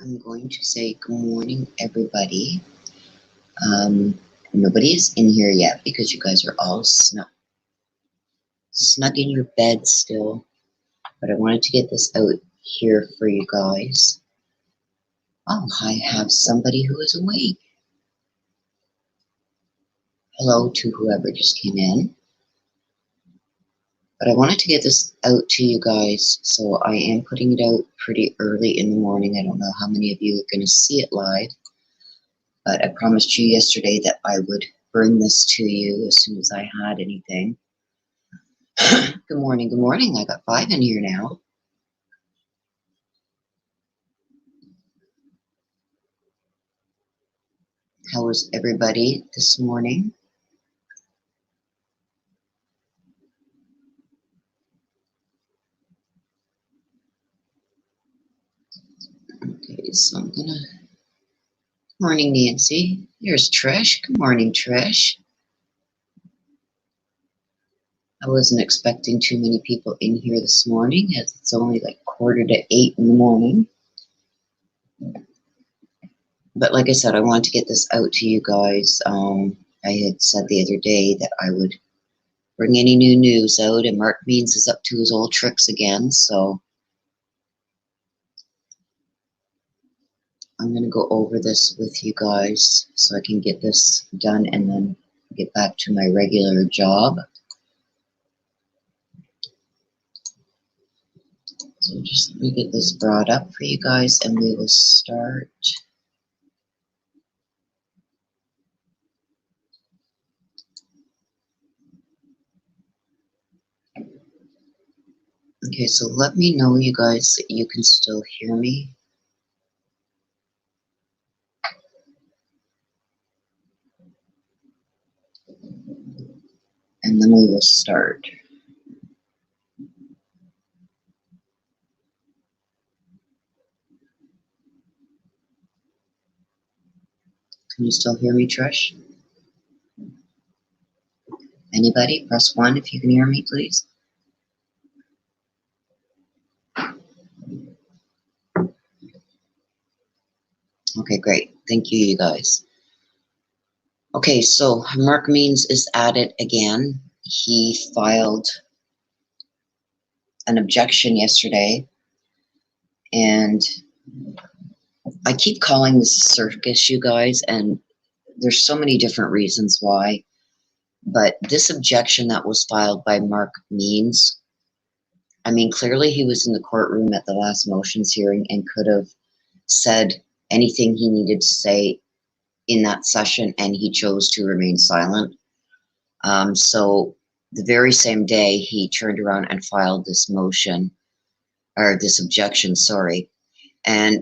I'm going to say good morning, everybody. Nobody is in here yet because you guys are all snug in your bed still. But I wanted to get this out here for you guys. Oh, I have somebody who is awake. Hello to whoever just came in. But I wanted to get this out to you guys, so I am putting it out pretty early in the morning. I don't know how many of you are going to see it live, but I promised you yesterday that I would bring this to you as soon as I had anything. Good morning, good morning. I got 5 in here now. How was everybody this morning? Okay, so I'm gonna... Good morning, Nancy. Here's Trish. Good morning, Trish. I wasn't expecting too many people in here this morning, as it's only like 7:45 in the morning. But like I said, I wanted to get this out to you guys. I had said the other day that I would bring any new news out, and Mark Means is up to his old tricks again, so I'm going to go over this with you guys so I can get this done and then get back to my regular job. So just let me get this brought up for you guys and we will start. Okay, so let me know, you guys, that you can still hear me. And then we will start. Can you still hear me, Trish? Anybody? Press 1 if you can hear me, please. Okay, great. Thank you, you guys. Okay, so Mark Means is at it again. He filed an objection yesterday, and I keep calling this circus, you guys, and there's so many different reasons why, but this objection that was filed by Mark Means, I mean, clearly he was in the courtroom at the last motions hearing and could have said anything he needed to say in that session, and he chose to remain silent. So the very same day he turned around and filed this motion, or this objection, sorry. And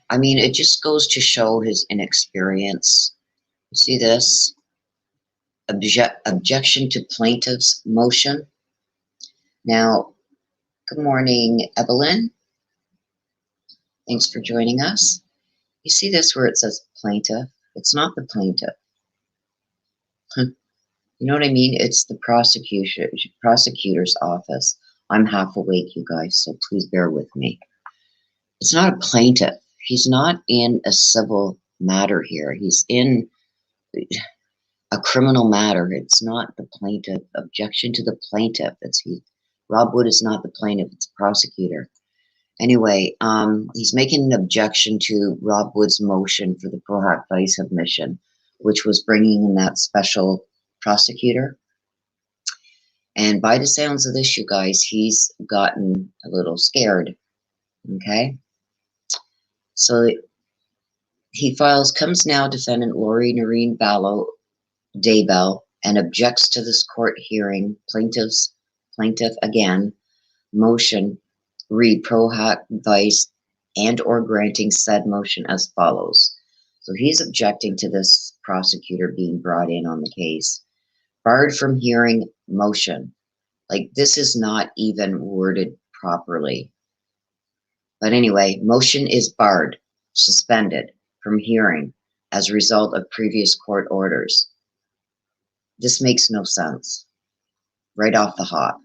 I mean, it just goes to show his inexperience. You see this? Objection to plaintiff's motion. Now, good morning, Evelyn. Thanks for joining us. You see this where it says plaintiff? It's not the plaintiff. You know what I mean? It's the prosecutor's office. I'm half awake, you guys, so please bear with me. It's not a plaintiff. He's not in a civil matter here. He's in a criminal matter. It's not the plaintiff. Objection to the plaintiff. Rob Wood is not the plaintiff. It's the prosecutor. Anyway, he's making an objection to Rob Wood's motion for the Pro Hac Vice admission, which was bringing in that special prosecutor. And by the sounds of this, you guys, he's gotten a little scared. Okay? So he comes now defendant Lori Vallow, Daybell, and objects to this court hearing plaintiff again motion re Pro Hac Vice and or granting said motion as follows. So he's objecting to this prosecutor being brought in on the case. Barred from hearing motion. Like, this is not even worded properly. But anyway, motion is barred, suspended from hearing as a result of previous court orders. This makes no sense. Right off the hop.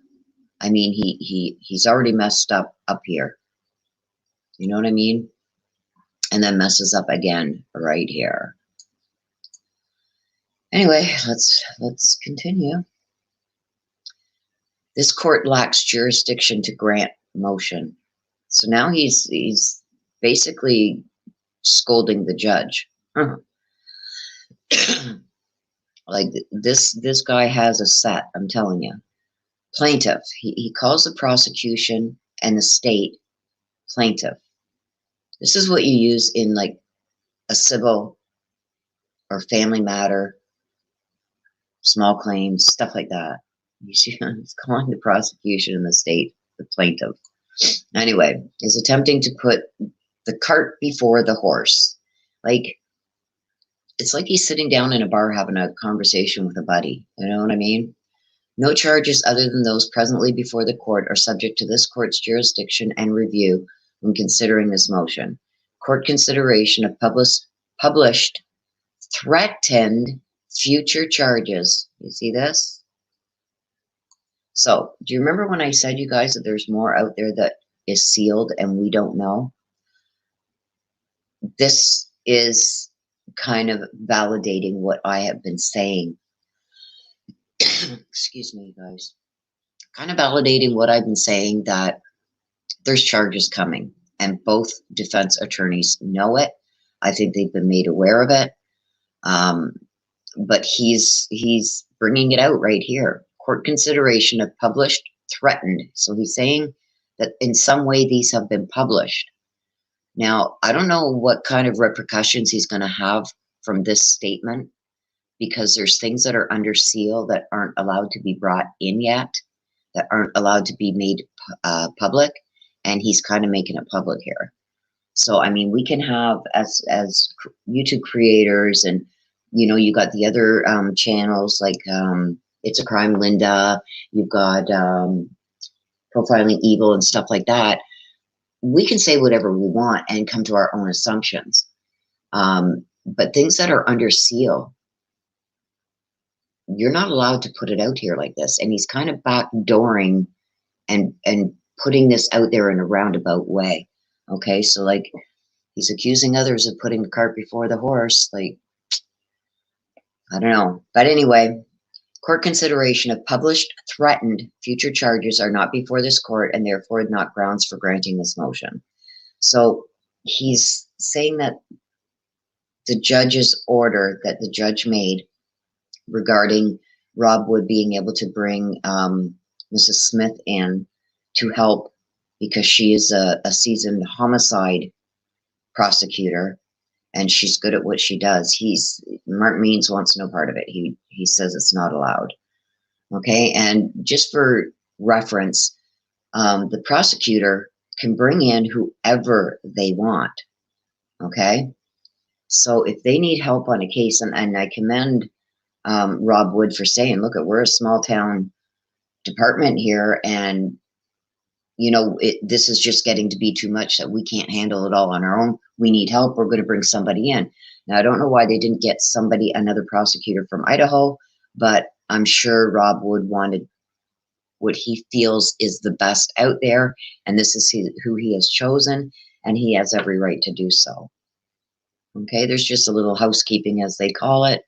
I mean, he's already messed up here. You know what I mean? And then messes up again right here. Anyway, let's continue. This court lacks jurisdiction to grant motion. So now he's basically scolding the judge. Like, this guy has a set, I'm telling you. Plaintiff. He calls the prosecution and the state plaintiff. This is what you use in like a civil or family matter, small claims, stuff like that. You see, it's calling the prosecution and the state the plaintiff. Anyway, is attempting to put the cart before the horse. Like, it's like he's sitting down in a bar having a conversation with a buddy. You know what I mean? No charges other than those presently before the court are subject to this court's jurisdiction and review when considering this motion. Court consideration of published threatened future charges. You see this? So, do you remember when I said, you guys, that there's more out there that is sealed and we don't know? This is kind of validating what I have been saying. Excuse me, guys. Kind of validating what I've been saying, that there's charges coming, and both defense attorneys know it. I think they've been made aware of it. But he's bringing it out right here. Court consideration of published threatened. So he's saying that in some way these have been published. Now, I don't know what kind of repercussions he's going to have from this statement, because there's things that are under seal that aren't allowed to be brought in yet, that aren't allowed to be made public, and he's kind of making it public here. So, I mean, we can have, as YouTube creators, and, you know, you got the other channels like It's a Crime Linda, you've got Profiling Evil and stuff like that. We can say whatever we want and come to our own assumptions. But things that are under seal, you're not allowed to put it out here like this. And he's kind of backdooring and putting this out there in a roundabout way. Okay, so like, he's accusing others of putting the cart before the horse. Like, I don't know. But anyway, court consideration of published threatened future charges are not before this court and therefore not grounds for granting this motion. So he's saying that the judge's order that the judge made regarding Rob Wood being able to bring Mrs. Smith in to help, because she is a seasoned homicide prosecutor and she's good at what she does. Mark Means wants no part of it. He says it's not allowed. Okay, and just for reference, the prosecutor can bring in whoever they want. Okay, so if they need help on a case, and I commend Rob Wood for saying, look, we're a small town department here, and you know, this is just getting to be too much that we can't handle it all on our own. We need help. We're going to bring somebody in. Now, I don't know why they didn't get another prosecutor from Idaho, but I'm sure Rob Wood wanted what he feels is the best out there, and this is who he has chosen, and he has every right to do so. Okay, there's just a little housekeeping, as they call it,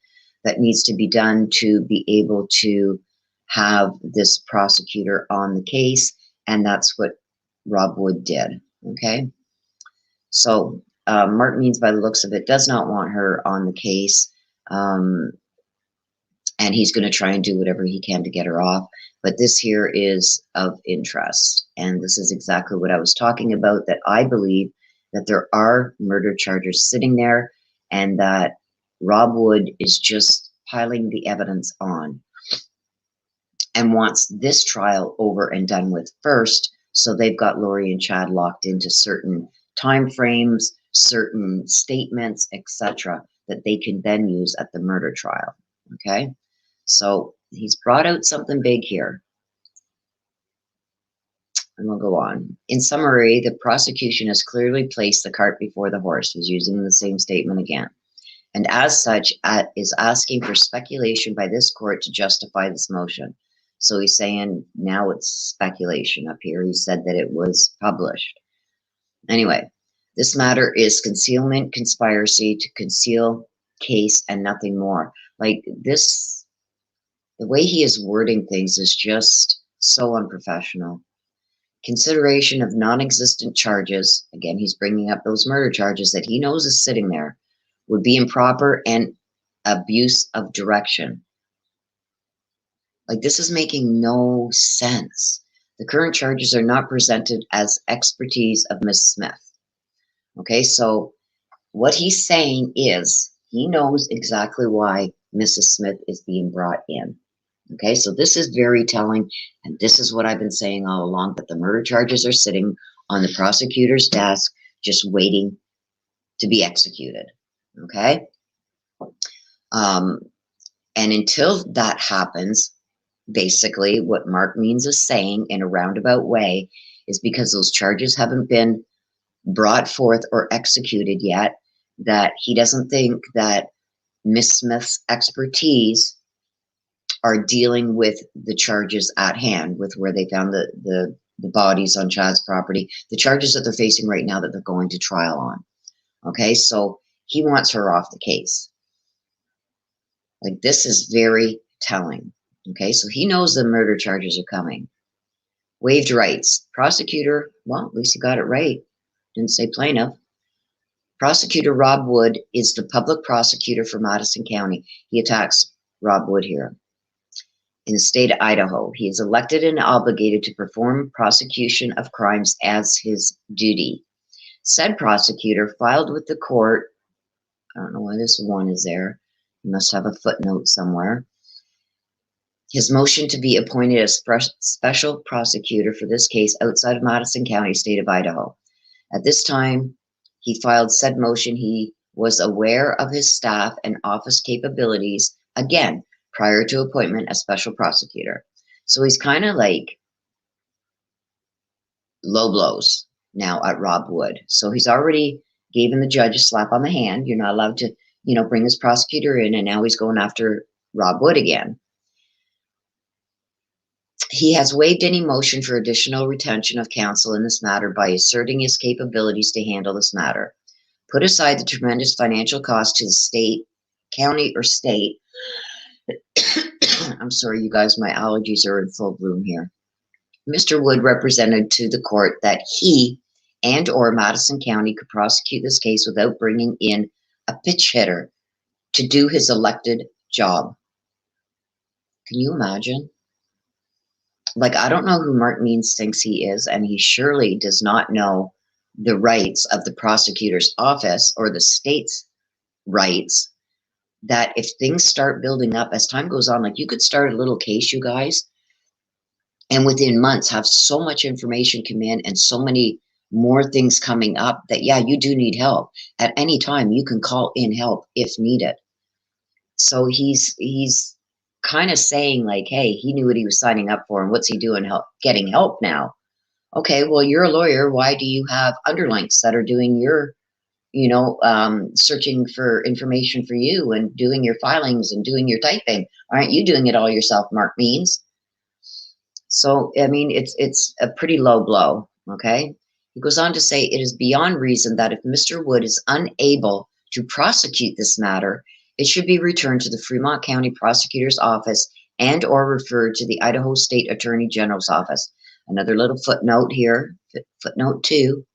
that needs to be done to be able to have this prosecutor on the case, and that's what Rob Wood did. Okay, so Mark Means, by the looks of it, does not want her on the case, and he's going to try and do whatever he can to get her off. But this here is of interest, and this is exactly what I was talking about, that I believe that there are murder charges sitting there, and that Rob Wood is just piling the evidence on and wants this trial over and done with first, so they've got Lori and Chad locked into certain time frames, certain statements, etc. that they can then use at the murder trial. Okay, so he's brought out something big here. And we'll go on. In summary, the prosecution has clearly placed the cart before the horse. He's using the same statement again. And as such, is asking for speculation by this court to justify this motion. So he's saying now it's speculation up here. He said that it was published. Anyway, this matter is concealment, conspiracy to conceal case and nothing more. Like this, the way he is wording things is just so unprofessional. Consideration of non-existent charges, again, he's bringing up those murder charges that he knows is sitting there, would be improper and abuse of direction. Like, this is making no sense. The current charges are not presented as expertise of Ms. Smith. Okay, so what he's saying is he knows exactly why Mrs. Smith is being brought in. Okay, so this is very telling, and this is what I've been saying all along, that the murder charges are sitting on the prosecutor's desk just waiting to be executed. Okay? And until that happens, basically what Mark Means is saying in a roundabout way is because those charges haven't been brought forth or executed yet, that he doesn't think that Miss Smith's expertise are dealing with the charges at hand, with where they found the bodies on Chad's property, the charges that they're facing right now that they're going to trial on. Okay, so he wants her off the case. Like, this is very telling. Okay, so he knows the murder charges are coming. Waived rights. Prosecutor, well, at least he got it right. Didn't say plaintiff. Prosecutor Rob Wood is the public prosecutor for Madison County. He attacks Rob Wood here. In the state of Idaho, he is elected and obligated to perform prosecution of crimes as his duty. Said prosecutor filed with the court, I don't know why this one is there, he must have a footnote somewhere, his motion to be appointed as special prosecutor for this case outside of Madison County, state of Idaho. At this time, he filed said motion. He was aware of his staff and office capabilities, again, prior to appointment as special prosecutor. So he's kind of like low blows now at Rob Wood. So he's already given the judge a slap on the hand. You're not allowed to, bring this prosecutor in, and now he's going after Rob Wood again. He has waived any motion for additional retention of counsel in this matter by asserting his capabilities to handle this matter. Put aside the tremendous financial cost to the state, county, or state. I'm sorry, you guys, my allergies are in full bloom here. Mr. Wood represented to the court that he and or Madison County could prosecute this case without bringing in a pitch hitter to do his elected job. Can you imagine? Like, I don't know who Mark Means thinks he is, and he surely does not know the rights of the prosecutor's office or the state's rights, that if things start building up as time goes on, like, you could start a little case, you guys, and within months have so much information come in and so many more things coming up that, yeah, you do need help. At any time, you can call in help if needed. So he's kind of saying, like, hey, he knew what he was signing up for, and what's he doing getting help now? Okay, well, you're a lawyer. Why do you have underlings that are doing your, searching for information for you and doing your filings and doing your typing? Aren't you doing it all yourself, Mark Means? So, I mean, it's a pretty low blow, okay? He goes on to say, it is beyond reason that if Mr. Wood is unable to prosecute this matter, it should be returned to the Fremont County Prosecutor's Office and or referred to the Idaho State Attorney General's Office. Another little footnote here, footnote 2.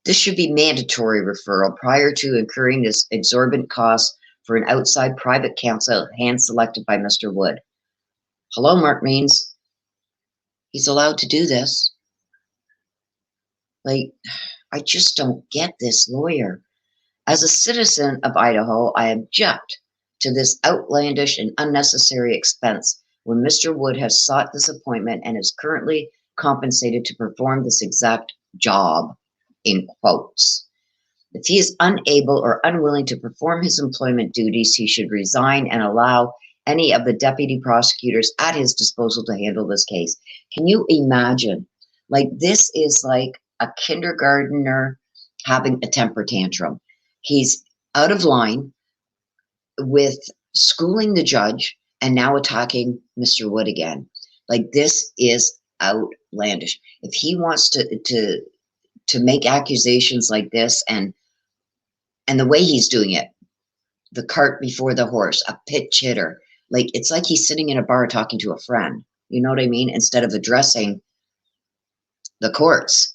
This should be mandatory referral prior to incurring this exorbitant cost for an outside private counsel hand-selected by Mr. Wood. Hello, Mark Means. He's allowed to do this. Like, I just don't get this lawyer. As a citizen of Idaho, I object to this outlandish and unnecessary expense when Mr. Wood has sought this appointment and is currently compensated to perform this exact job, in quotes. If he is unable or unwilling to perform his employment duties, he should resign and allow any of the deputy prosecutors at his disposal to handle this case. Can you imagine? Like, this is like a kindergartner having a temper tantrum. He's out of line with schooling the judge and now attacking Mr. Wood again. Like, this is outlandish. If he wants to make accusations like this, and the way he's doing it, the cart before the horse, a pitch hitter, like, it's like he's sitting in a bar talking to a friend. You know what I mean? Instead of addressing the courts.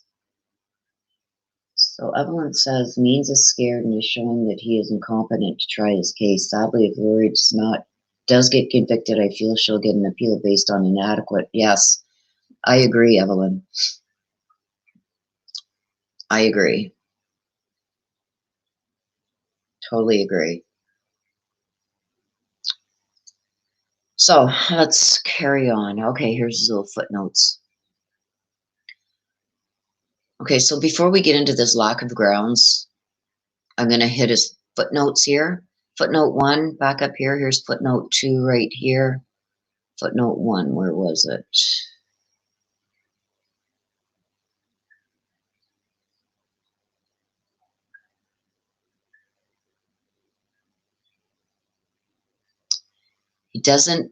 So Evelyn says, Means is scared and is showing that he is incompetent to try his case. Sadly, if Lori does get convicted, I feel she'll get an appeal based on inadequate. Yes, I agree, Evelyn. I agree. Totally agree. So let's carry on. Okay, here's his little footnotes. Okay, so before we get into this lack of grounds, I'm going to hit his footnotes here. Footnote 1, back up here. Here's footnote 2 right here. Footnote 1, where was it? He doesn't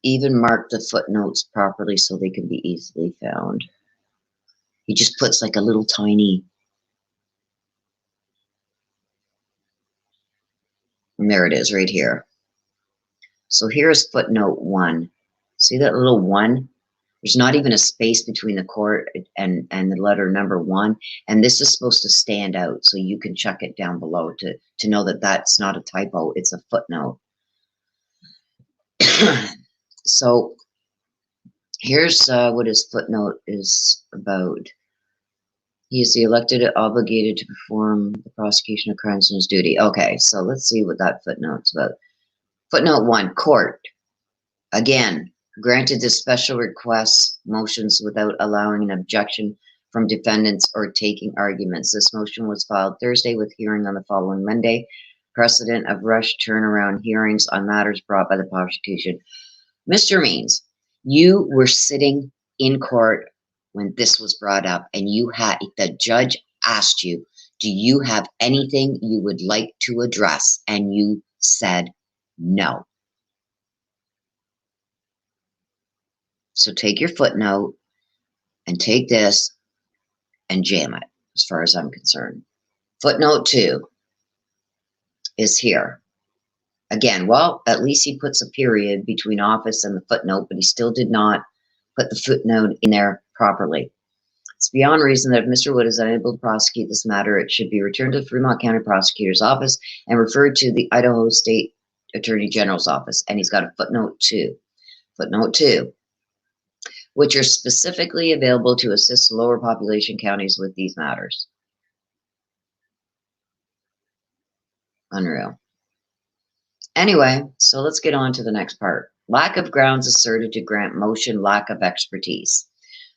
even mark the footnotes properly so they can be easily found. He just puts like a little tiny, and there it is right here. So here's footnote 1. See that little 1? There's not even a space between the court and the letter number 1. And this is supposed to stand out, so you can check it down below to know that that's not a typo, it's a footnote. So here's what his footnote is about. He is the elected obligated to perform the prosecution of crimes in his duty. Okay, so let's see what that footnote's about. Footnote 1, court. Again, granted the special requests motions without allowing an objection from defendants or taking arguments. This motion was filed Thursday with hearing on the following Monday. Precedent of rush turnaround hearings on matters brought by the prosecution. Mr. Means, you were sitting in court when this was brought up, and the judge asked you, do you have anything you would like to address? And you said no. So take your footnote and take this and jam it, as far as I'm concerned. Footnote 2 is here. Again, well, at least he puts a period between office and the footnote, but he still did not put the footnote in there properly. It's beyond reason that if Mr. Wood is unable to prosecute this matter, it should be returned to the Fremont County Prosecutor's Office and referred to the Idaho State Attorney General's Office. And he's got a footnote 2. Footnote 2, which are specifically available to assist lower population counties with these matters. Unreal. Anyway, so let's get on to the next part. Lack of grounds asserted to grant motion, lack of expertise.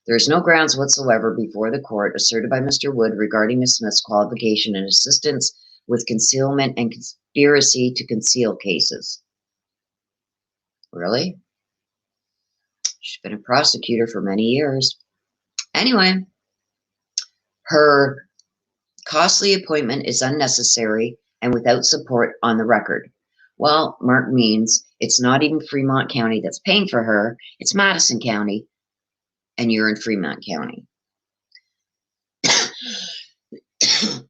There is no grounds whatsoever before the court asserted by Mr. Wood regarding Ms. Smith's qualification and assistance with concealment and conspiracy to conceal cases. Really? She's been a prosecutor for many years. Anyway, her costly appointment is unnecessary and without support on the record. Well, Mark Means, it's not even Fremont County that's paying for her, it's Madison County, and you're in Fremont County.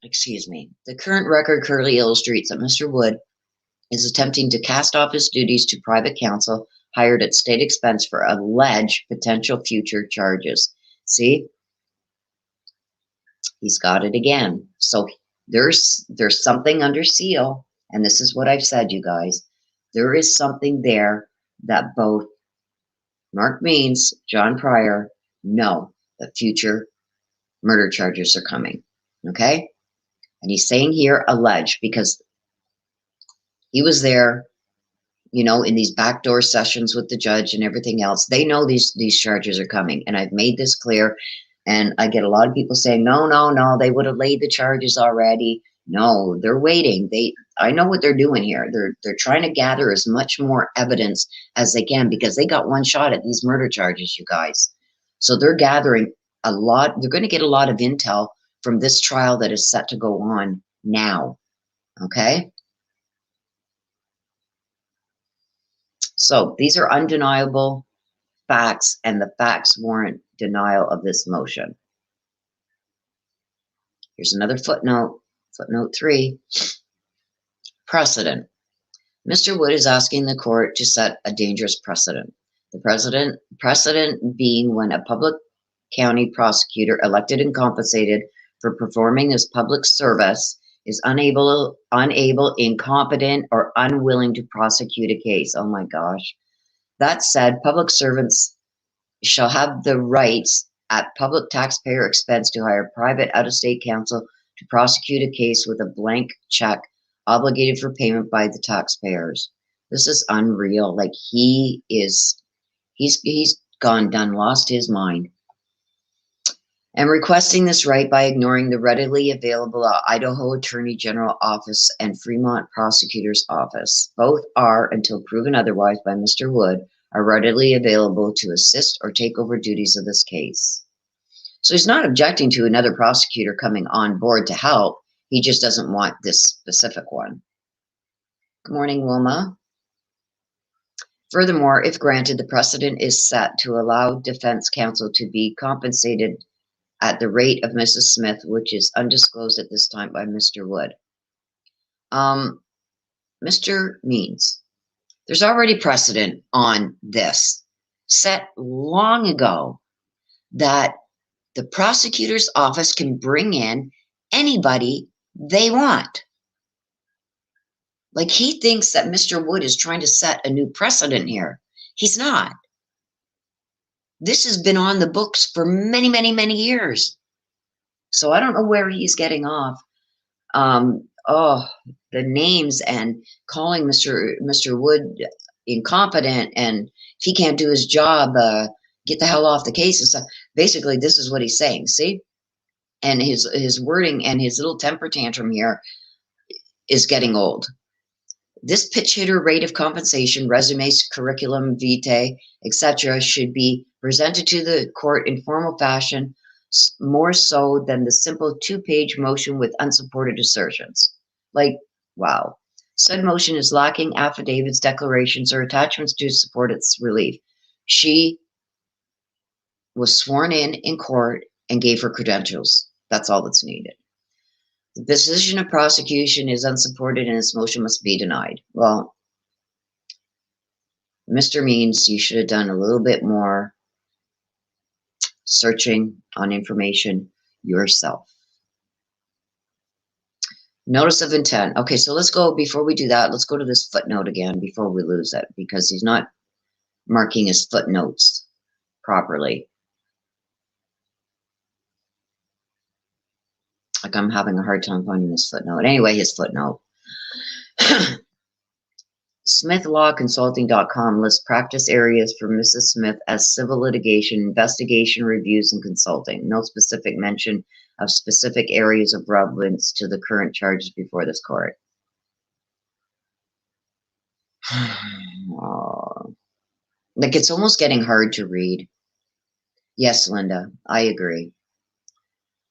Excuse me. The current record clearly illustrates that Mr. Wood is attempting to cast off his duties to private counsel hired at state expense for alleged potential future charges. See? He's got it again. So there's something under seal, and this is what I've said, you guys. There is something there that both Mark Means, John Pryor know that future murder charges are coming. Okay? And he's saying here alleged because he was there, you know, in these backdoor sessions with the judge and everything else. They know these charges are coming, and I've made this clear. And I get a lot of people saying, no, they would have laid the charges already. No, they're waiting. I know what they're doing here. They're trying to gather as much more evidence as they can because they got one shot at these murder charges, you guys. So they're gathering a lot. They're going to get a lot of intel from this trial that is set to go on now. Okay? So these are undeniable facts, and the facts warrant denial of this motion. Here's another footnote, footnote 3. Precedent. Mr. Wood is asking the court to set a dangerous precedent. The precedent being when a public county prosecutor elected and compensated for performing his public service is unable, incompetent, or unwilling to prosecute a case. Oh my gosh. That said, public servants shall have the rights at public taxpayer expense to hire private out-of-state counsel to prosecute a case with a blank check obligated for payment by the taxpayers. This is unreal. Like he's lost his mind. And requesting this right by ignoring the readily available Idaho Attorney General Office and Fremont Prosecutor's Office. Both are, until proven otherwise by Mr. Wood, are readily available to assist or take over duties of this case. So he's not objecting to another prosecutor coming on board to help. He just doesn't want this specific one. Good morning, Wilma. Furthermore, if granted, the precedent is set to allow defense counsel to be compensated at the rate of Mrs. Smith, which is undisclosed at this time by Mr. Wood. Mr. Means, there's already precedent on this, set long ago, that the prosecutor's office can bring in anybody they want. Like he thinks that Mr. Wood is trying to set a new precedent here. He's not. This has been on the books for many, many, many years. So I don't know where he's getting off. The names and calling Mr. Wood incompetent, and if he can't do his job, get the hell off the case and stuff. Basically, this is what he's saying. See? And his wording and his little temper tantrum here is getting old. This pitch hitter rate of compensation, resumes, curriculum vitae, etc., should be presented to the court in formal fashion, more so than the simple 2-page motion with unsupported assertions. Like, wow. Said motion is lacking affidavits, declarations, or attachments to support its relief. She was sworn in court and gave her credentials. That's all that's needed. The position of prosecution is unsupported and this motion must be denied. Well, Mr. Means, you should have done a little bit more searching on information yourself. Notice of intent. Okay, so let's go, before we do that, let's go to this footnote again before we lose it, because he's not marking his footnotes properly. Like I'm having a hard time finding this footnote. Anyway, his footnote. SmithLawConsulting.com lists practice areas for Mrs. Smith as civil litigation, investigation, reviews, and consulting. No specific mention of specific areas of relevance to the current charges before this court. Like it's almost getting hard to read. Yes, Linda, I agree.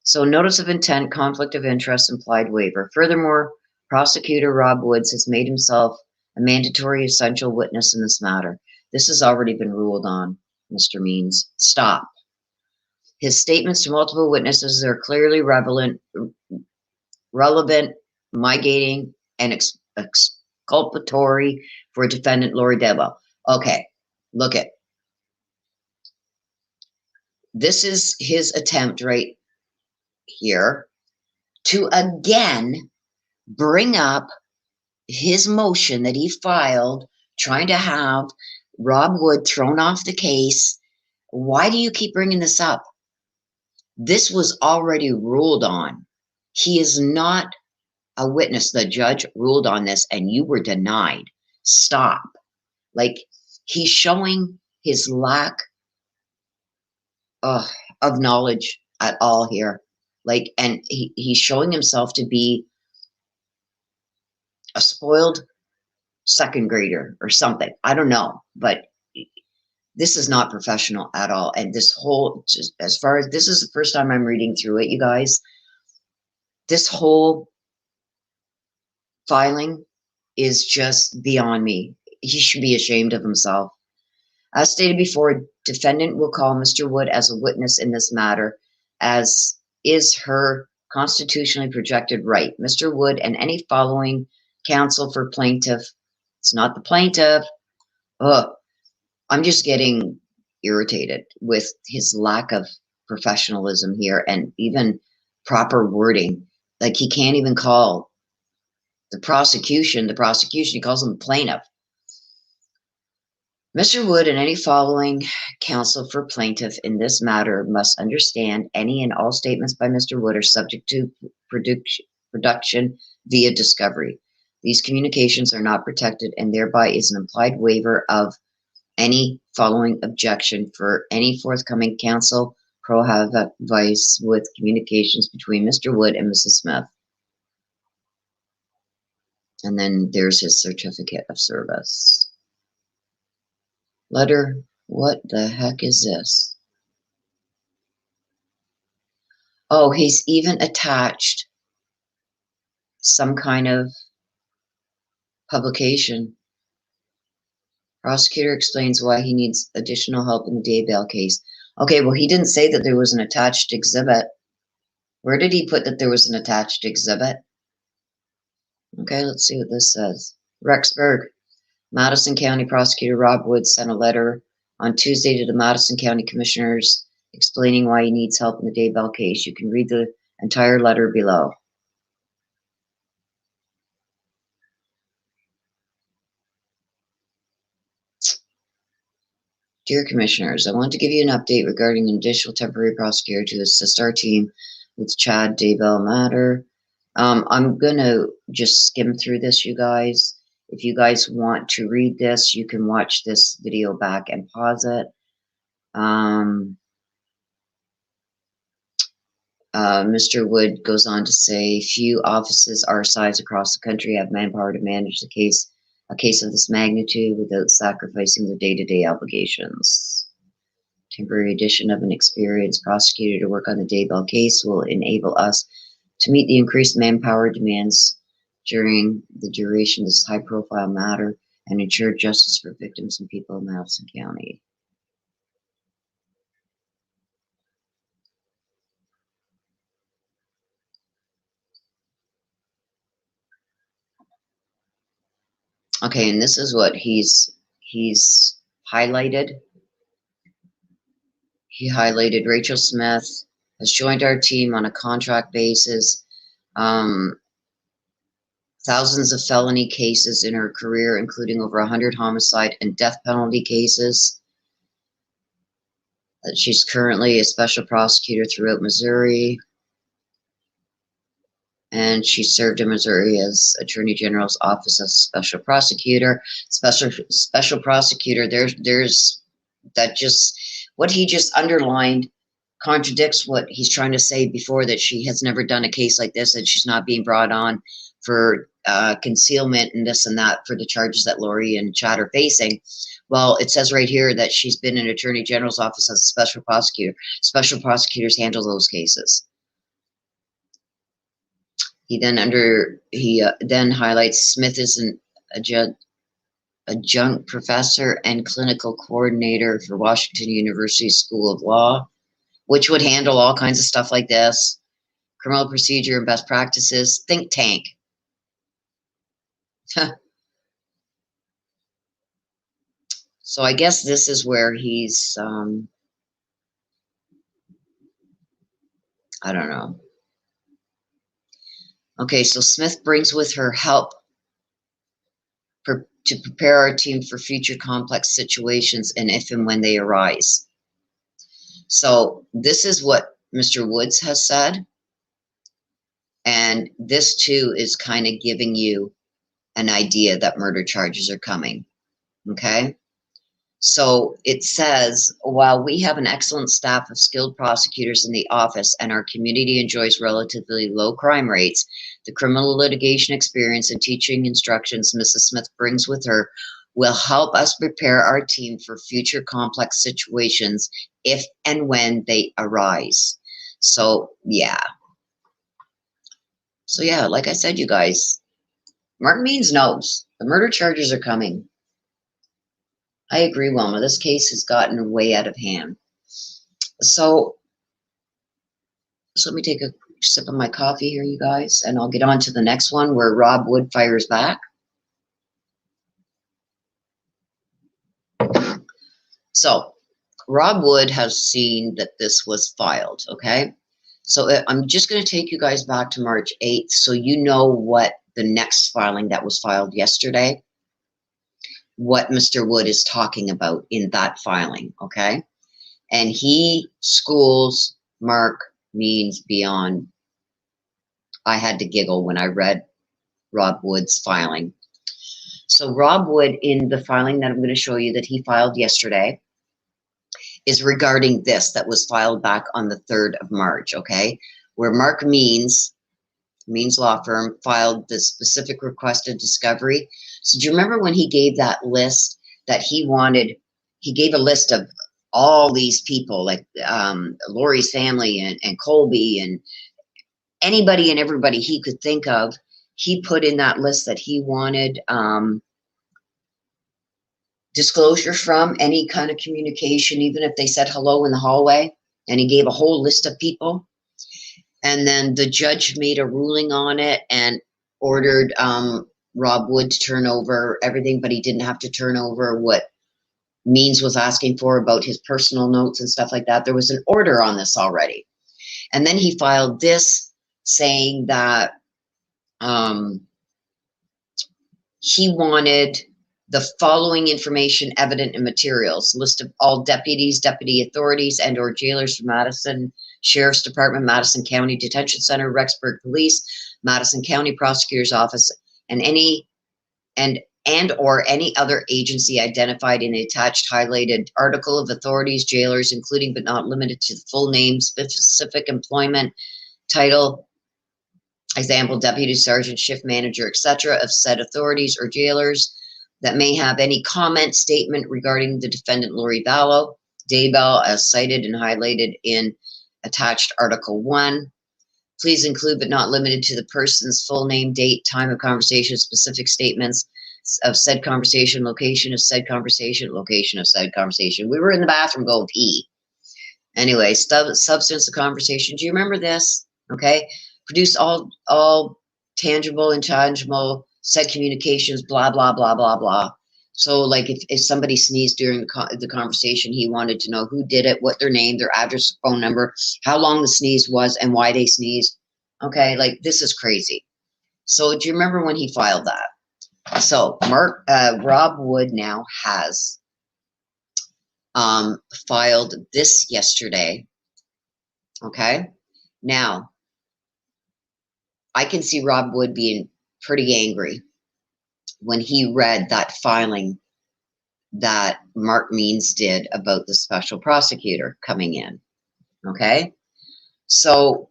So notice of intent, conflict of interest, implied waiver. Furthermore, prosecutor Rob Woods has made himself a mandatory essential witness in this matter. This has already been ruled on, Mr. Means. Stop. His statements to multiple witnesses are clearly relevant, mitigating, and exculpatory for defendant Lori Vallow. Okay, look at. This is his attempt right here to again bring up his motion that he filed trying to have Rob Wood thrown off the case. Why do you keep bringing this up? This was already ruled on. He is not a witness. The judge ruled on this and you were denied. Stop. Like he's showing his lack of knowledge at all here. Like, and he's showing himself to be a spoiled second grader or something. I don't know, but this is not professional at all. And this whole, just as far as this is the first time I'm reading through it, you guys, this whole filing is just beyond me. He should be ashamed of himself. As stated before, defendant will call Mr. Wood as a witness in this matter, as is her constitutionally projected right. Mr. Wood and any following counsel for plaintiff, it's not the plaintiff. Ugh, I'm just getting irritated with his lack of professionalism here and even proper wording. Like he can't even call the prosecution, he calls them plaintiff. Mr. Wood and any following counsel for plaintiff in this matter must understand any and all statements by Mr. Wood are subject to production via discovery. These communications are not protected and thereby is an implied waiver of any following objection for any forthcoming counsel pro advice with communications between Mr. Wood and Mrs. Smith. And then there's his certificate of service. Letter, what the heck is this? Oh, he's even attached some kind of publication. Prosecutor explains why he needs additional help in the Daybell case. Okay, well, he didn't say that there was an attached exhibit. Where did he put that there was an attached exhibit? Okay, let's see what this says. Rexburg. Madison County Prosecutor Rob Woods sent a letter on Tuesday to the Madison County Commissioners explaining why he needs help in the Daybell case. You can read the entire letter below. Dear Commissioners, I want to give you an update regarding an additional temporary prosecutor to assist our team with Chad Daybell matter. I'm going to just skim through this, you guys. If you guys want to read this, you can watch this video back and pause it. Mr. Wood goes on to say, few offices our size across the country have manpower to manage a case of this magnitude without sacrificing their day-to-day obligations. Temporary addition of an experienced prosecutor to work on the Daybell case will enable us to meet the increased manpower demands during the duration of this high-profile matter and ensure justice for victims and people in Madison County. Okay, and this is what he's highlighted. He highlighted Rachel Smith has joined our team on a contract basis. Thousands of felony cases in her career, including over 100 homicide and death penalty cases. She's currently a special prosecutor throughout Missouri. And she served in Missouri as Attorney General's Office of Special Prosecutor. Special prosecutor, there's that just, what he just underlined contradicts what he's trying to say before, that she has never done a case like this and she's not being brought on for concealment and this and that for the charges that Lori and Chad are facing. Well, it says right here that she's been in Attorney General's Office as a special prosecutor. Special prosecutors handle those cases. He then highlights Smith is an adjunct professor and clinical coordinator for Washington University School of Law, which would handle all kinds of stuff like this. Criminal procedure and best practices, think tank. So I guess this is where he's, I don't know. Okay, so Smith brings with her help to prepare our team for future complex situations and if and when they arise. So this is what Mr. Woods has said. And this too is kind of giving you an idea that murder charges are coming. Okay. So it says, while we have an excellent staff of skilled prosecutors in the office and our community enjoys relatively low crime rates, The criminal litigation experience and teaching instructions Mrs. Smith brings with her will help us prepare our team for future complex situations if and when they arise. So, yeah. So, yeah, like I said, you guys, Mark Means knows. The murder charges are coming. I agree, Wilma. This case has gotten way out of hand. So let me take a sip of my coffee here, you guys, and I'll get on to the next one where Rob Wood fires back. So Rob Wood has seen that this was filed, okay? So I'm just going to take you guys back to March 8th so you know what the next filing that was filed yesterday, what Mr. Wood is talking about in that filing, okay? And he schools Mark Means beyond. I had to giggle when I read Rob Wood's filing. So Rob Wood, in the filing that I'm going to show you that he filed yesterday, is regarding this that was filed back on the 3rd of March, okay? Where Mark Means Law Firm, filed the specific requested discovery. So do you remember when he gave that list that he wanted? He gave a list of all these people, like Lori's family and Colby and anybody and everybody he could think of. He put in that list that he wanted disclosure from any kind of communication, even if they said hello in the hallway, and he gave a whole list of people. And then the judge made a ruling on it and ordered Rob Wood to turn over everything, but he didn't have to turn over what Means was asking for about his personal notes and stuff like that. There was an order on this already. And then he filed this saying that he wanted the following information evident in materials: list of all deputies, deputy authorities, and or jailers from Madison Sheriff's Department, Madison County Detention Center, Rexburg Police, Madison County Prosecutor's Office, and or any other agency identified in the attached highlighted article of authorities, jailers, including but not limited to the full name, specific employment title, example, deputy sergeant, shift manager, etc., of said authorities or jailers that may have any comment, statement regarding the defendant Lori Vallow, Daybell, as cited and highlighted in attached Article 1. Please include but not limited to the person's full name, date, time of conversation, specific statements of said conversation, location of said conversation, location of said conversation. We were in the bathroom going pee. Anyway, substance of conversation. Do you remember this? Okay. Produce all tangible, intangible, said communications, blah, blah, blah, blah, blah. So like if somebody sneezed during the conversation, he wanted to know who did it, what their name, their address, phone number, how long the sneeze was, and why they sneezed. Okay, like this is crazy. So do you remember when he filed that? So Rob Wood now has filed this yesterday. Okay, now I can see Rob Wood being pretty angry when he read that filing that Mark Means did about the special prosecutor coming in. Okay, so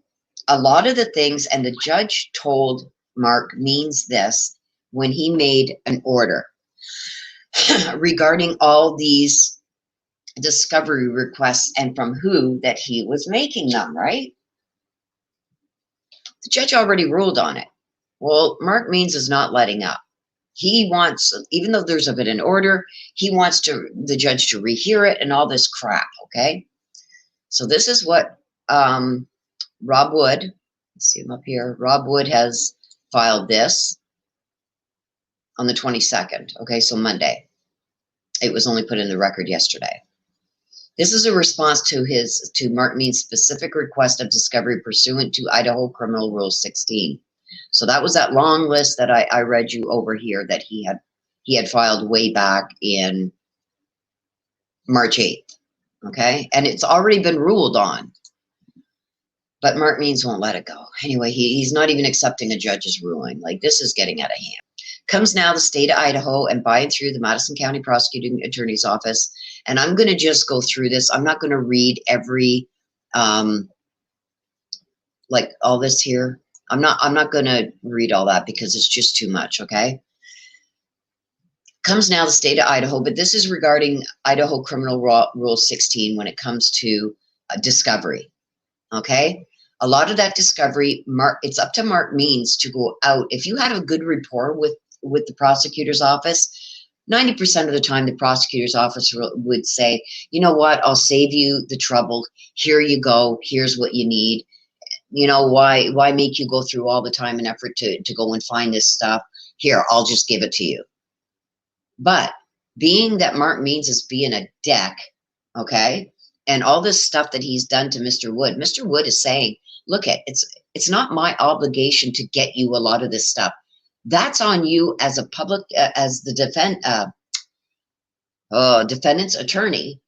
a lot of the things, and the judge told Mark Means this when he made an order regarding all these discovery requests and from who that he was making them, right? The judge already ruled on it. Well, Mark Means is not letting up. He wants, even though there's a bit in order, he wants the judge to rehear it and all this crap, okay? So this is what Rob Wood, let's see him up here, Rob Wood has filed this on the 22nd, okay, so Monday. It was only put in the record yesterday. This is a response to Mark Means' specific request of discovery pursuant to Idaho Criminal Rule 16. So that was that long list that I read you over here that he had filed way back in March 8th. Okay, and it's already been ruled on. But Mark Means won't let it go. Anyway, he's not even accepting a judge's ruling. Like, this is getting out of hand. Comes now the state of Idaho and by and through the Madison County Prosecuting Attorney's Office. And I'm going to just go through this. I'm not going to read every, like all this here. I'm not going to read all that because it's just too much, okay? Comes now the state of Idaho, but this is regarding Idaho Criminal Rule 16 when it comes to discovery, okay? A lot of that discovery, it's up to Mark Means to go out. If you had a good rapport with the prosecutor's office, 90% of the time the prosecutor's office would say, you know what, I'll save you the trouble. Here you go. Here's what you need. You know, why make you go through all the time and effort to go and find this stuff? Here, I'll just give it to you. But being that Mark Means is being a dick, okay, and all this stuff that he's done to Mr. Wood is saying, look, it's not my obligation to get you a lot of this stuff. That's on you as a public, as the defendant's attorney,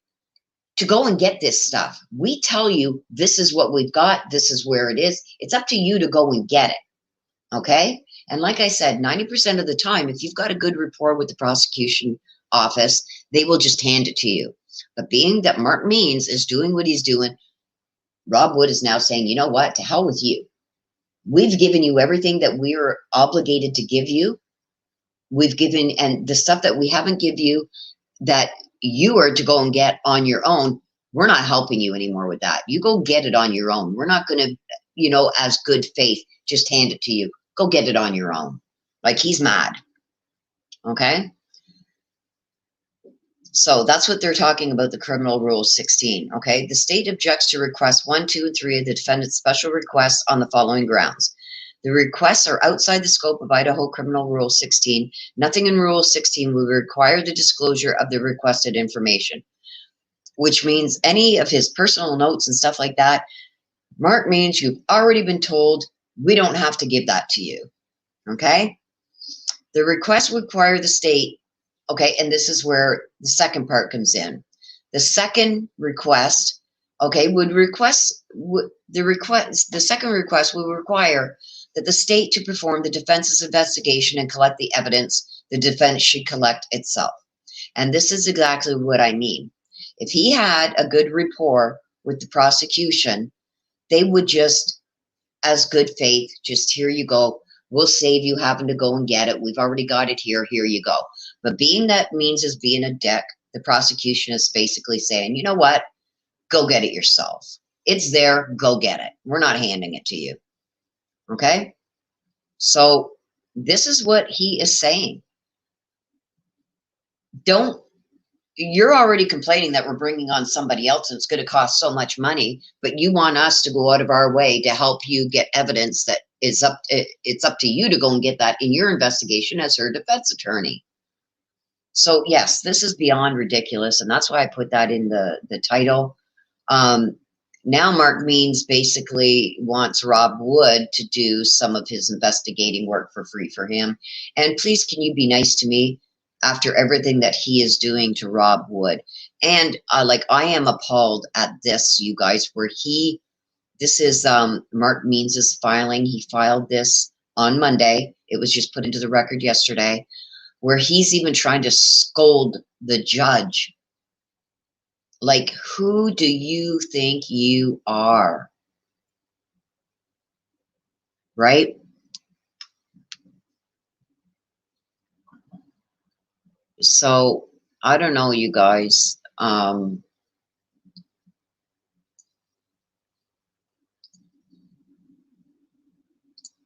to go and get this stuff. We tell you this is what we've got, this is where it is. It's up to you to go and get it, okay? And like I said, 90% of the time, if you've got a good rapport with the prosecution office, they will just hand it to you. But being that Mark Means is doing what he's doing, Rob Wood is now saying, you know what, to hell with you. We've given you everything that we are obligated to give you. We've given, and the stuff that we haven't give you that you are to go and get on your own, we're not helping you anymore with that. You go get it on your own. We're not going to, you know, as good faith, just hand it to you. Go get it on your own. Like, he's mad. Okay? So that's what they're talking about, the Criminal Rule 16. Okay? The state objects to requests 1, 2, and 3 of the defendant's special requests on the following grounds. The requests are outside the scope of Idaho Criminal Rule 16. Nothing in Rule 16 will require the disclosure of the requested information, which means any of his personal notes and stuff like that, Mark Means you've already been told we don't have to give that to you. Okay? The request would require the state, okay, and this is where the second part comes in. The second request, okay, the second request will require that the state to perform the defense's investigation and collect the evidence the defense should collect itself. And this is exactly what I mean. If he had a good rapport with the prosecution, they would just, as good faith, just, here you go. We'll save you having to go and get it. We've already got it here. Here you go. But being that Means is being a dick, the prosecution is basically saying, you know what? Go get it yourself. It's there. Go get it. We're not handing it to you. Okay? So this is what he is saying. You're already complaining that we're bringing on somebody else and it's going to cost so much money, but you want us to go out of our way to help you get evidence that it's up to you to go and get that in your investigation as her defense attorney. So yes, this is beyond ridiculous, and that's why I put that in the title. Now Mark Means basically wants Rob Wood to do some of his investigating work for free for him. And please, can you be nice to me after everything that he is doing to Rob Wood? And like, I am appalled at this, you guys, where this is Mark Means's filing. He filed this on Monday. It was just put into the record yesterday, where he's even trying to scold the judge. Like, who do you think you are? Right? So, I don't know, you guys.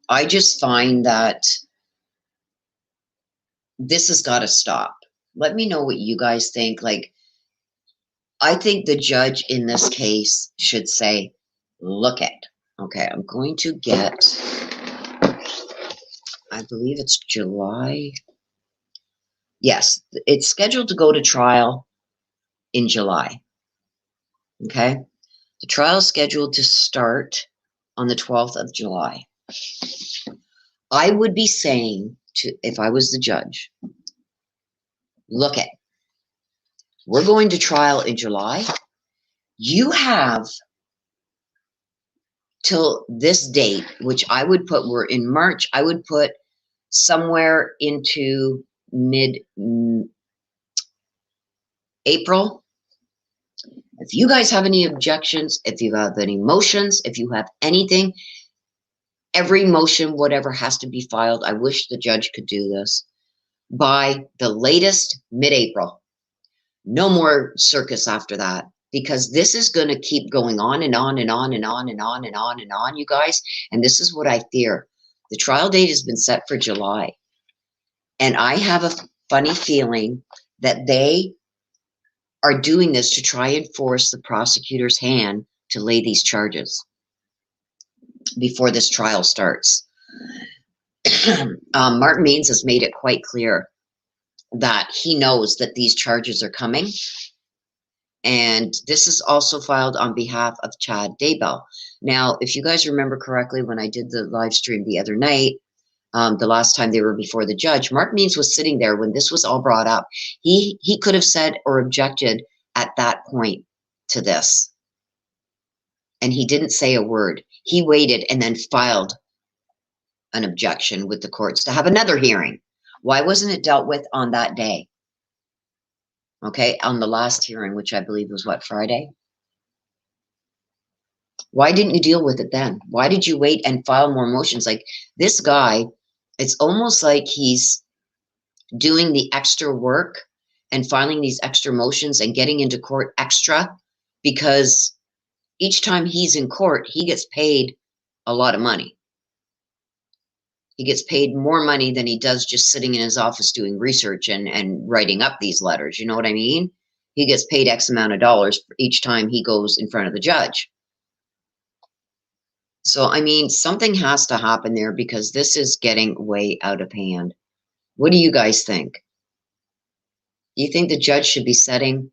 I just find that this has got to stop. Let me know what you guys think. Like, I think the judge in this case should say, look at, okay, I'm going to get, I believe it's July. Yes, it's scheduled to go to trial in July. Okay? The trial is scheduled to start on the 12th of July. I would be saying, if I was the judge, look at, we're going to trial in July. You have till this date, which I would put, we're in March, I would put somewhere into mid-April. If you guys have any objections, if you have any motions, if you have anything, every motion, whatever has to be filed. I wish the judge could do this by the latest mid-April. No more circus after that, because this is going to keep going on and on and on and on and on and on and on, you guys. And this is what I fear. The trial date has been set for July. And I have a funny feeling that they are doing this to try and force the prosecutor's hand to lay these charges before this trial starts. Martin Means has made it quite clear that he knows that these charges are coming. And this is also filed on behalf of Chad Daybell. Now, if you guys remember correctly, when I did the live stream the other night, the last time they were before the judge, Mark Means was sitting there when this was all brought up. He could have said or objected at that point to this. And he didn't say a word. He waited and then filed an objection with the courts to have another hearing. Why wasn't it dealt with on that day? Okay, on the last hearing, which I believe was what, Friday? Why didn't you deal with it then? Why did you wait and file more motions? Like this guy, it's almost like he's doing the extra work and filing these extra motions and getting into court extra, because each time he's in court, he gets paid a lot of money. He gets paid more money than he does just sitting in his office doing research and writing up these letters. You know what I mean? He gets paid X amount of dollars for each time he goes in front of the judge. So, I mean, something has to happen there, because this is getting way out of hand. What do you guys think? Do you think the judge should be setting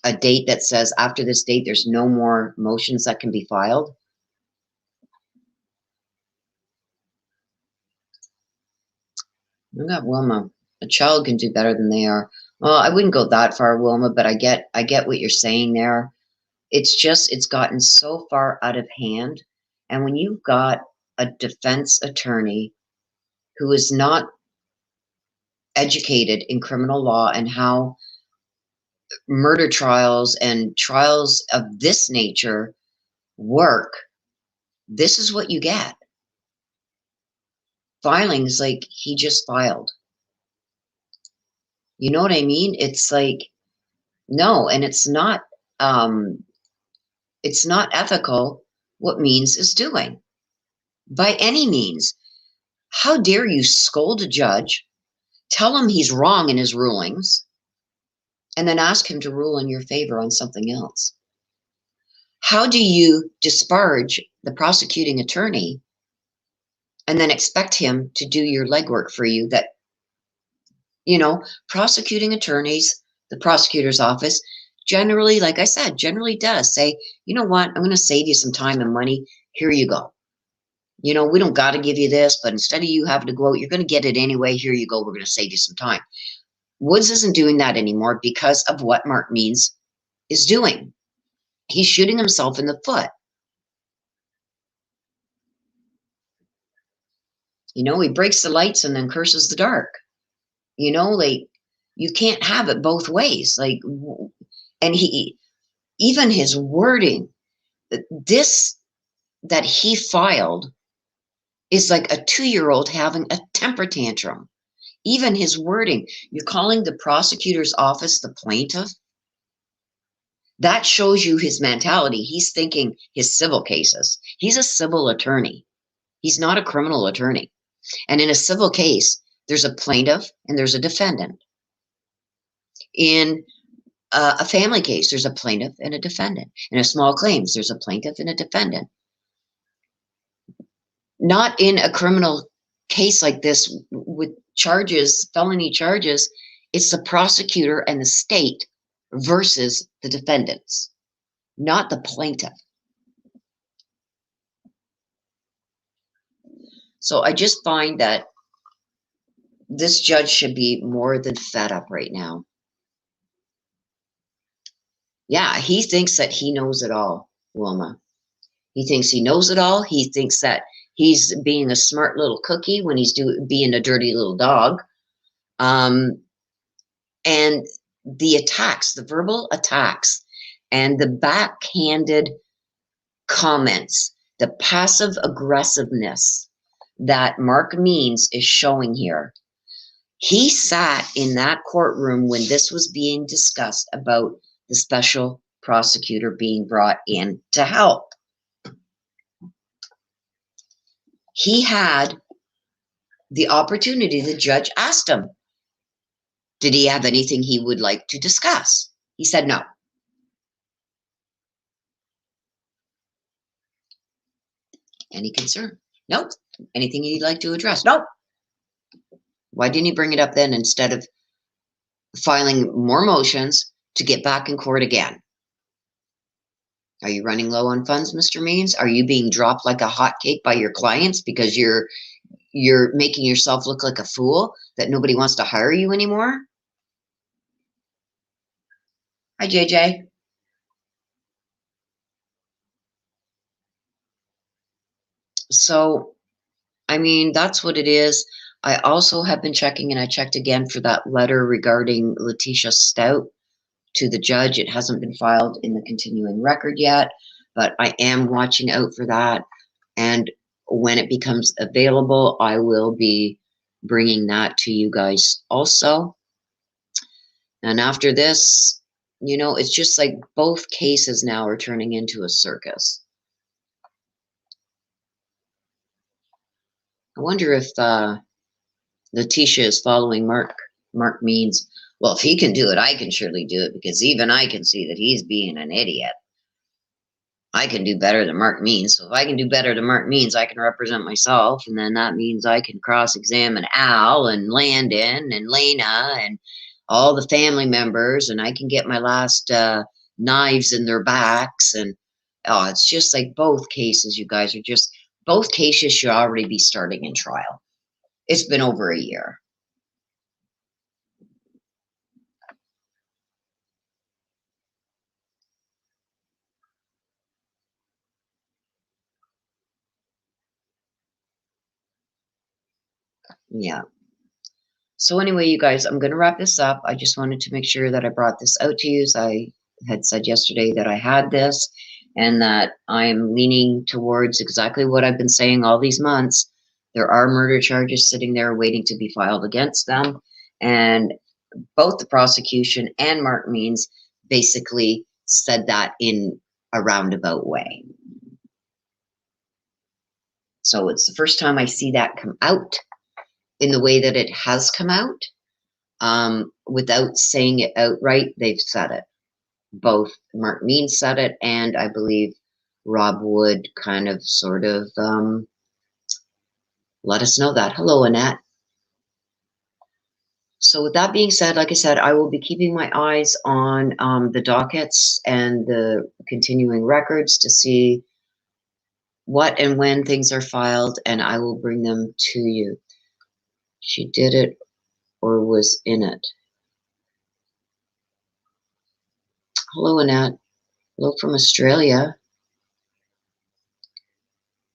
a date that says after this date, there's no more motions that can be filed? I got Wilma. A child can do better than they are. Well, I wouldn't go that far, Wilma, but I get what you're saying there. It's just, it's gotten so far out of hand. And when you've got a defense attorney who is not educated in criminal law and how murder trials and trials of this nature work, this is what you get. Filings like he just filed. You know what I mean? It's like, no, and it's not ethical what Means is doing by any means. How dare you scold a judge, tell him he's wrong in his rulings, and then ask him to rule in your favor on something else? How do you disparage the prosecuting attorney and then expect him to do your legwork for you? That, you know, prosecuting attorneys, the prosecutor's office, generally, like I said, generally does say, you know what, I'm going to save you some time and money. Here you go. You know, we don't got to give you this, but instead of you having to go out, you're going to get it anyway. Here you go. We're going to save you some time. Woods isn't doing that anymore because of what Mark Means is doing. He's shooting himself in the foot. You know, he breaks the lights and then curses the dark. You know, like, you can't have it both ways. Like, and even his wording, this that he filed is like a 2-year-old having a temper tantrum. Even his wording, you're calling the prosecutor's office the plaintiff. That shows you his mentality. He's thinking his civil cases. He's a civil attorney. He's not a criminal attorney. And in a civil case, there's a plaintiff and there's a defendant. In a family case, there's a plaintiff and a defendant. In a small claims, there's a plaintiff and a defendant. Not in a criminal case like this with charges, felony charges. It's the prosecutor and the state versus the defendants, not the plaintiff. So I just find that this judge should be more than fed up right now. Yeah, he thinks that he knows it all, Wilma. He thinks he knows it all. He thinks that he's being a smart little cookie when he's being a dirty little dog. And the attacks, the verbal attacks, and the backhanded comments The passive aggressiveness that Mark Means is showing here. He sat in that courtroom when this was being discussed about the special prosecutor being brought in to help. He had the opportunity. The judge asked him, did he have anything he would like to discuss? He said no. Any concern? Nope. Anything he'd like to address? Nope. Why didn't he bring it up then instead of filing more motions to get back in court again? Are you running low on funds, Mr. Means? Are you being dropped like a hotcake by your clients because you're making yourself look like a fool that nobody wants to hire you anymore? Hi, JJ. So, I mean, that's what it is. I also have been checking, and I checked again for that letter regarding Letitia Stout to the judge. It hasn't been filed in the continuing record yet, but I am watching out for that. And when it becomes available, I will be bringing that to you guys also. And after this, you know, it's just like both cases now are turning into a circus. I wonder if Letitia is following Mark. Mark Means, well, if he can do it, I can surely do it, because even I can see that he's being an idiot. I can do better than Mark Means. So if I can do better than Mark Means, I can represent myself, and then that means I can cross-examine Al and Landon and Lena and all the family members, and I can get my last knives in their backs. And oh, it's just like both cases, you guys, are just, both cases should already be starting in trial. It's been over a year. Yeah. So anyway, you guys, I'm going to wrap this up. I just wanted to make sure that I brought this out to you. As I had said yesterday that I had this, and that I'm leaning towards exactly what I've been saying all these months. There are murder charges sitting there waiting to be filed against them. And both the prosecution and Mark Means basically said that in a roundabout way. So it's the first time I see that come out in the way that it has come out. Without saying it outright, they've said it. Both Mark Means said it, and I believe Rob Wood kind of sort of let us know that. Hello, Annette. So with that being said, like I said, I will be keeping my eyes on the dockets and the continuing records to see what and when things are filed, and I will bring them to you. She did it or was in it. Hello, Annette. Hello from Australia.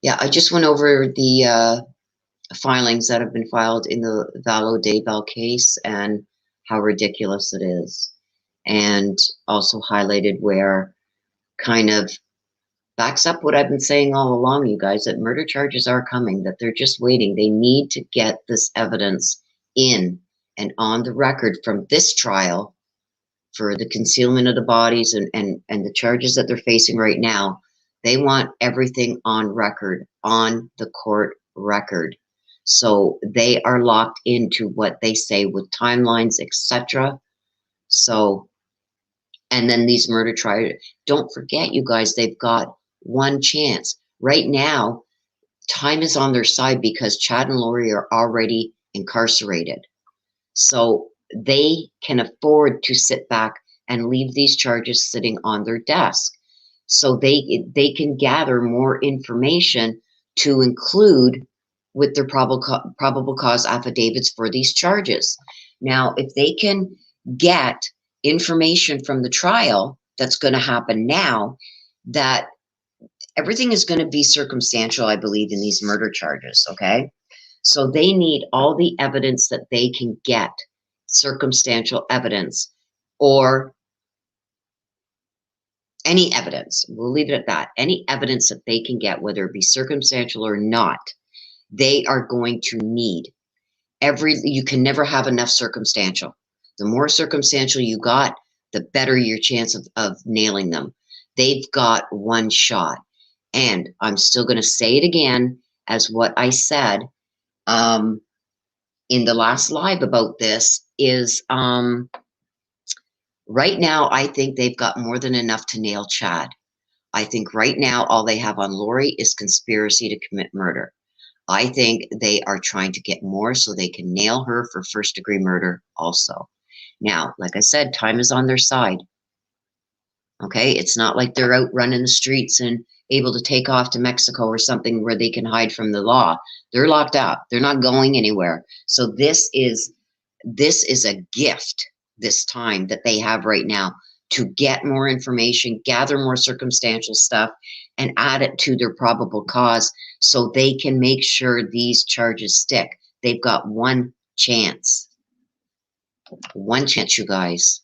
Yeah, I just went over the filings that have been filed in the Vallow Daybell case and how ridiculous it is, and also highlighted where kind of backs up what I've been saying all along, you guys, that murder charges are coming, that they're just waiting. They need to get this evidence in and on the record from this trial for the concealment of the bodies and the charges that they're facing right now. They want everything on record, on the court record. So they are locked into what they say with timelines, etc. So, and then these murder trials, don't forget, you guys, they've got one chance. Right now, time is on their side because Chad and Lori are already incarcerated. So they can afford to sit back and leave these charges sitting on their desk. So they can gather more information to include with their probable cause affidavits for these charges. Now, if they can get information from the trial that's going to happen now, that everything is going to be circumstantial, I believe, in these murder charges, okay? So they need all the evidence that they can get, circumstantial evidence, or Any evidence, we'll leave it at that. Any evidence that they can get, whether it be circumstantial or not, they are going to need you can never have enough circumstantial. The more circumstantial you got, the better your chance of nailing them. They've got one shot. And I'm still going to say it again as what I said in the last live about this is right now, I think they've got more than enough to nail Chad. I think right now, all they have on Lori is conspiracy to commit murder. I think they are trying to get more so they can nail her for first-degree murder also. Now, like I said, time is on their side. Okay? It's not like they're out running the streets and able to take off to Mexico or something where they can hide from the law. They're locked up. They're not going anywhere. So this is a gift, this time that they have right now, to get more information, gather more circumstantial stuff, and add it to their probable cause so they can make sure these charges stick. They've got one chance. One chance, you guys.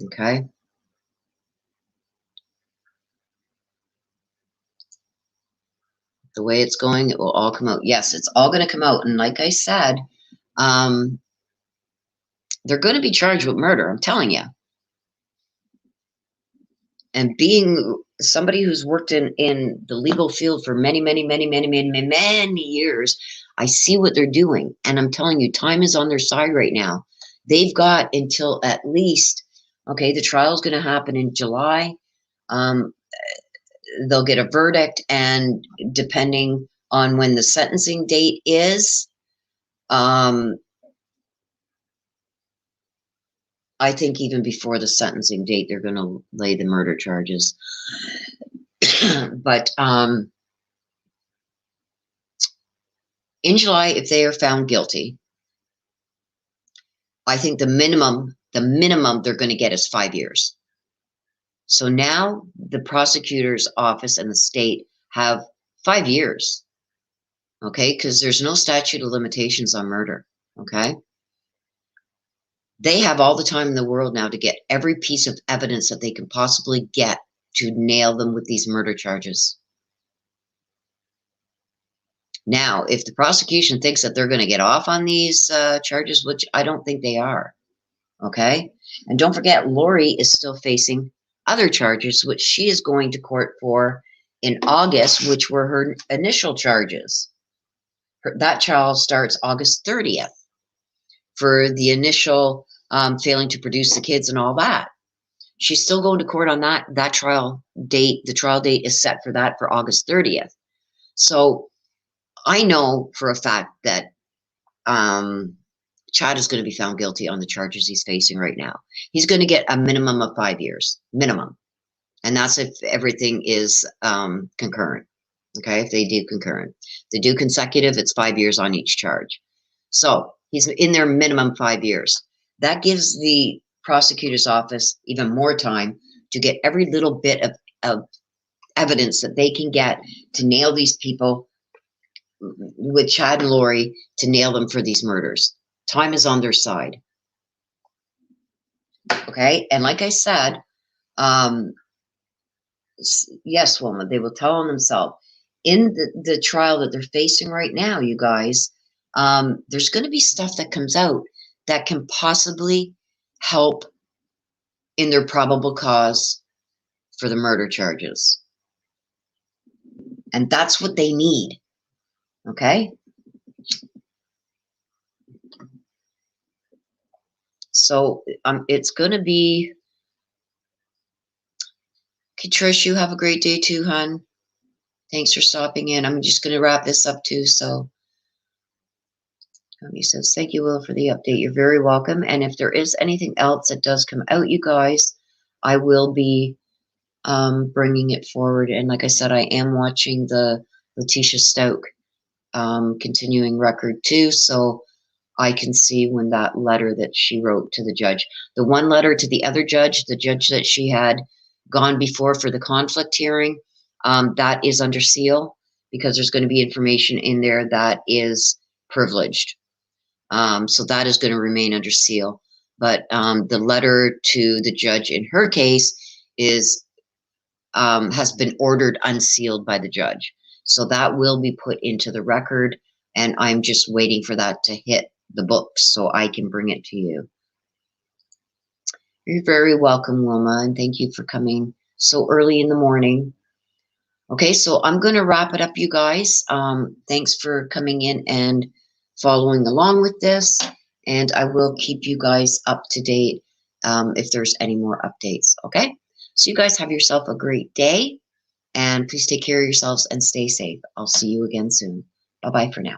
Okay? The way it's going, it will all come out. Yes, it's all going to come out. And like I said, they're going to be charged with murder, I'm telling you. And being somebody who's worked in the legal field for many years, I see what they're doing. And I'm telling you, time is on their side right now. They've got until at least, okay, the trial is going to happen in July. They'll get a verdict, and depending on when the sentencing date is, I think even before the sentencing date, they're going to lay the murder charges. But in July, if they are found guilty, I think the minimum they're going to get is 5 years. So now the prosecutor's office and the state have 5 years, okay? Because there's no statute of limitations on murder, okay? They have all the time in the world now to get every piece of evidence that they can possibly get to nail them with these murder charges. Now, if the prosecution thinks that they're going to get off on these charges, which I don't think they are, okay? And don't forget, Lori is still facing other charges, which she is going to court for in August, which were her initial charges. That trial starts August 30th for the initial failing to produce the kids and all that. She's still going to court on that trial date. The trial date is set for that for August 30th. So I know for a fact that Chad is going to be found guilty on the charges he's facing right now. He's going to get a minimum of 5 years, minimum. And that's if everything is concurrent, okay, if they do concurrent. If they do consecutive, it's 5 years on each charge. So he's in there minimum 5 years. That gives the prosecutor's office even more time to get every little bit of evidence that they can get to nail these people with Chad and Lori, to nail them for these murders. Time is on their side. Okay, and like I said, yes, woman, they will tell on themselves. In the trial that they're facing right now, you guys, there's going to be stuff that comes out that can possibly help in their probable cause for the murder charges. And that's what they need. Okay? So it's going to be... Okay, Trish, you have a great day too, hon. Thanks for stopping in. I'm just going to wrap this up too. So he says, thank you, Will, for the update. You're very welcome. And if there is anything else that does come out, you guys, I will be bringing it forward. And like I said, I am watching the Letitia Stouck continuing record too. So I can see when that letter that she wrote to the judge, the one letter to the other judge, the judge that she had gone before for the conflict hearing, that is under seal because there's going to be information in there that is privileged. So that is going to remain under seal. but the letter to the judge in her case is has been ordered unsealed by the judge. So that will be put into the record, and I'm just waiting for that to hit the books so I can bring it to you. You're very welcome, Wilma, and thank you for coming so early in the morning. Okay, so I'm going to wrap it up, you guys. Thanks for coming in and following along with this, and I will keep you guys up to date if there's any more updates, okay? So you guys have yourself a great day, and please take care of yourselves and stay safe. I'll see you again soon. Bye-bye for now.